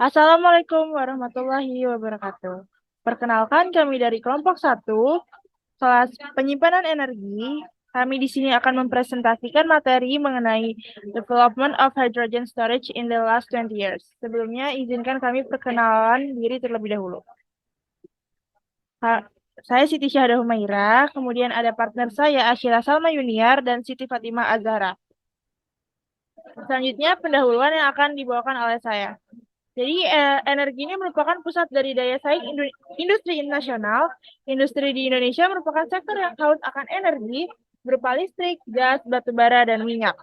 Assalamualaikum warahmatullahi wabarakatuh. Perkenalkan kami dari kelompok satu, kelas penyimpanan energi. Kami di sini akan mempresentasikan materi mengenai development of hydrogen storage in the last 20 years. Sebelumnya, izinkan kami perkenalan diri terlebih dahulu. Saya Siti Syahda Humaira, kemudian ada partner saya Asyila Salma Yuniar dan Siti Fatimah Azhara. Selanjutnya, pendahuluan yang akan dibawakan oleh saya. Jadi energi ini merupakan pusat dari daya saing industri nasional. Industri di Indonesia merupakan sektor yang haus akan energi berupa listrik, gas, batu bara, dan minyak.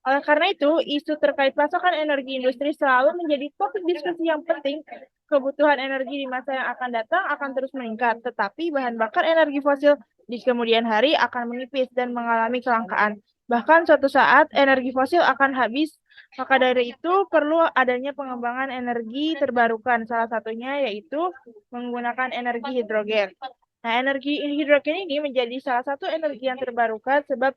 Oleh karena itu, isu terkait pasokan energi industri selalu menjadi topik diskusi yang penting. Kebutuhan energi di masa yang akan datang akan terus meningkat, tetapi bahan bakar energi fosil di kemudian hari akan menipis dan mengalami kelangkaan. Bahkan suatu saat energi fosil akan habis, maka dari itu perlu adanya pengembangan energi terbarukan. Salah satunya yaitu menggunakan energi hidrogen. Nah, energi hidrogen ini menjadi salah satu energi yang terbarukan sebab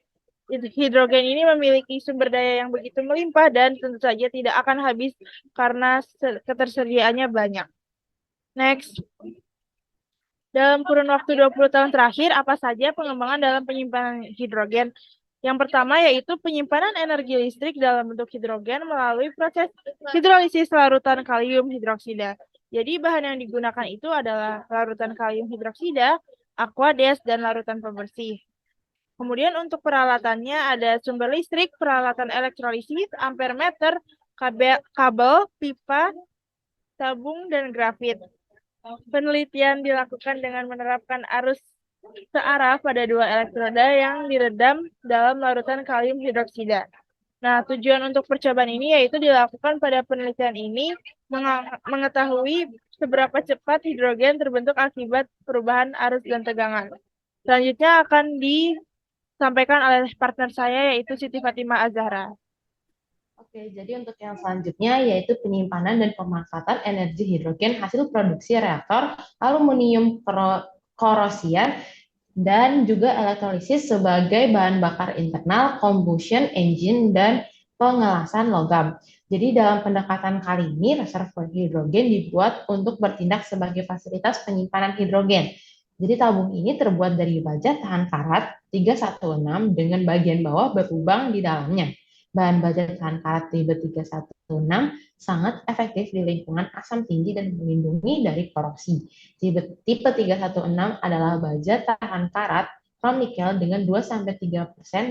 hidrogen ini memiliki sumber daya yang begitu melimpah dan tentu saja tidak akan habis karena ketersediaannya banyak. Next. Dalam kurun waktu 20 tahun terakhir, apa saja pengembangan dalam penyimpanan hidrogen? Yang pertama yaitu penyimpanan energi listrik dalam bentuk hidrogen melalui proses hidrolisis larutan kalium hidroksida. Jadi bahan yang digunakan itu adalah larutan kalium hidroksida, aqueous, dan larutan pembersih. Kemudian untuk peralatannya ada sumber listrik, peralatan elektrolisis, ampermeter, kabel, pipa, tabung, dan grafit. Penelitian dilakukan dengan menerapkan arus searah pada dua elektroda yang diredam dalam larutan kalium hidroksida. Nah, tujuan untuk percobaan ini yaitu dilakukan pada penelitian ini mengetahui seberapa cepat hidrogen terbentuk akibat perubahan arus dan tegangan. Selanjutnya akan disampaikan oleh partner saya yaitu Siti Fatimah Azhara. Oke, jadi untuk yang selanjutnya yaitu penyimpanan dan pemanfaatan energi hidrogen hasil produksi reaktor aluminium korosian dan juga elektrolisis sebagai bahan bakar internal, combustion engine, dan pengelasan logam. Jadi dalam pendekatan kali ini, reservoir hidrogen dibuat untuk bertindak sebagai fasilitas penyimpanan hidrogen. Jadi tabung ini terbuat dari baja tahan karat 316 dengan bagian bawah berlubang di dalamnya. Bahan baja tahan karat tipe 316 sangat efektif di lingkungan asam tinggi dan melindungi dari korosi. Tipe 316 adalah baja tahan karat from nikel dengan 2-3%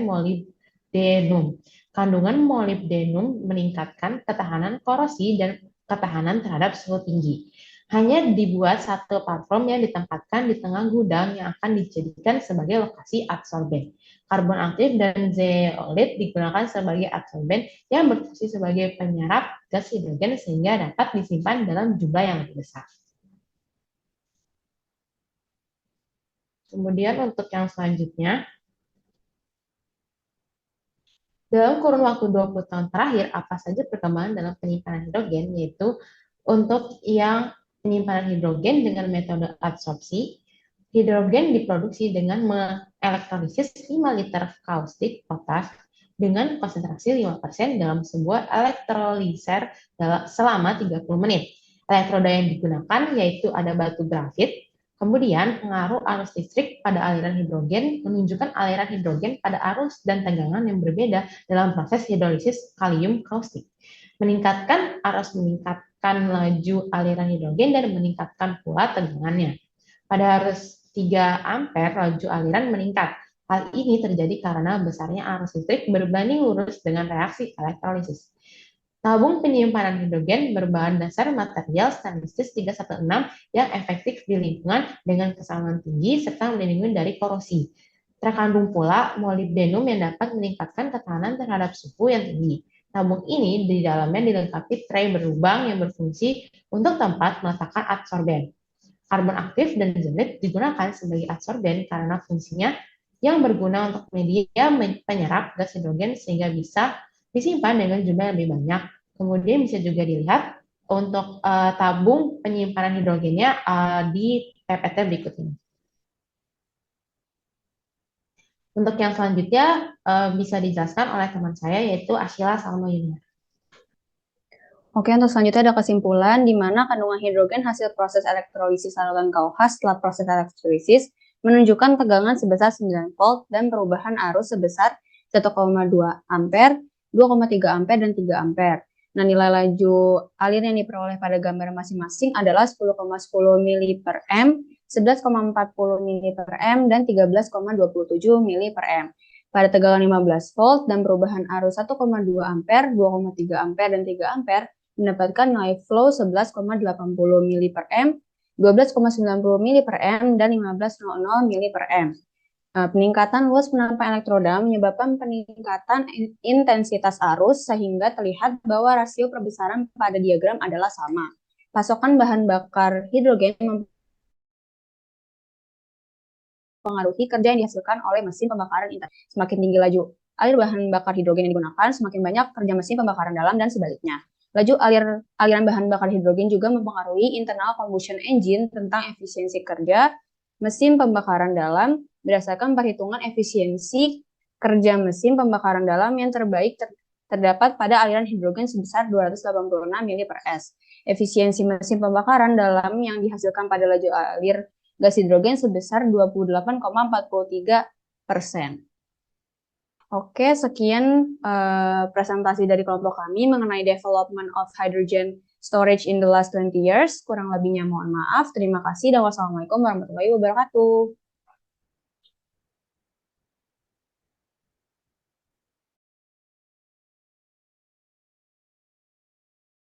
molybdenum. Kandungan molybdenum meningkatkan ketahanan korosi dan ketahanan terhadap suhu tinggi. Hanya dibuat satu platform yang ditempatkan di tengah gudang yang akan dijadikan sebagai lokasi absorben. Karbon aktif dan zeolit digunakan sebagai absorben yang berfungsi sebagai penyerap gas hidrogen sehingga dapat disimpan dalam jumlah yang lebih besar. Kemudian untuk yang selanjutnya, dalam kurun waktu 20 tahun terakhir, apa saja perkembangan dalam penyimpanan hidrogen, yaitu untuk yang penyimpanan hidrogen dengan metode adsorpsi, hidrogen diproduksi dengan mengelektrolisis 5 liter kaustik potas dengan konsentrasi 5% dalam sebuah elektroliser selama 30 menit. Elektroda yang digunakan yaitu ada batu grafit. Kemudian, pengaruh arus listrik pada aliran hidrogen menunjukkan aliran hidrogen pada arus dan tegangan yang berbeda dalam proses hidrolisis kalium kaustik. Meningkatkan laju aliran hidrogen dan meningkatkan pula tegangannya. Pada arus 3 ampere, laju aliran meningkat. Hal ini terjadi karena besarnya arus listrik berbanding lurus dengan reaksi elektrolisis. Tabung penyimpanan hidrogen berbahan dasar material stainless 316 yang efektif di lingkungan dengan kesamaan tinggi serta melindungi dari korosi. Terkandung pula molybdenum yang dapat meningkatkan ketahanan terhadap suhu yang tinggi. Tabung ini di dalamnya dilengkapi tray berlubang yang berfungsi untuk tempat meletakkan absorben. Karbon aktif dan zeolit digunakan sebagai absorben karena fungsinya yang berguna untuk media penyerap gas hidrogen sehingga bisa disimpan dengan jumlah yang lebih banyak. Kemudian bisa juga dilihat untuk tabung penyimpanan hidrogennya di PPT berikut ini. Untuk yang selanjutnya bisa dijelaskan oleh teman saya yaitu Asyila Salma Yuniar. Oke, untuk selanjutnya ada kesimpulan di mana kandungan hidrogen hasil proses elektrolisis saluran KUH setelah proses elektrolisis menunjukkan tegangan sebesar 9 volt dan perubahan arus sebesar 1,2 ampere, 2,3 ampere, dan 3 ampere. Nah, nilai laju alir yang diperoleh pada gambar masing-masing adalah 10,10 mili per M, 11,40 mili per M, dan 13,27 mili per M. Pada tegangan 15 volt dan perubahan arus 1,2 ampere, 2,3 ampere, dan 3 ampere, mendapatkan nilai flow 11,80 mili per M, 12,90 mili per M, dan 15,00 mili per M. Peningkatan luas penampang elektroda menyebabkan peningkatan intensitas arus sehingga terlihat bahwa rasio perbesaran pada diagram adalah sama. Pasokan bahan bakar hidrogen mempengaruhi kerja yang dihasilkan oleh mesin pembakaran intern. Semakin tinggi laju alir bahan bakar hidrogen yang digunakan, semakin banyak kerja mesin pembakaran dalam dan sebaliknya. Laju aliran bahan bakar hidrogen juga mempengaruhi internal combustion engine tentang efisiensi kerja mesin pembakaran dalam berdasarkan perhitungan efisiensi kerja mesin pembakaran dalam yang terbaik terdapat pada aliran hidrogen sebesar 286 mili per S. Efisiensi mesin pembakaran dalam yang dihasilkan pada laju alir gas hidrogen sebesar 28,43%. Oke, sekian presentasi dari kelompok kami mengenai development of hydrogen storage in the last 20 years. Kurang lebihnya mohon maaf. Terima kasih dan wassalamualaikum warahmatullahi wabarakatuh.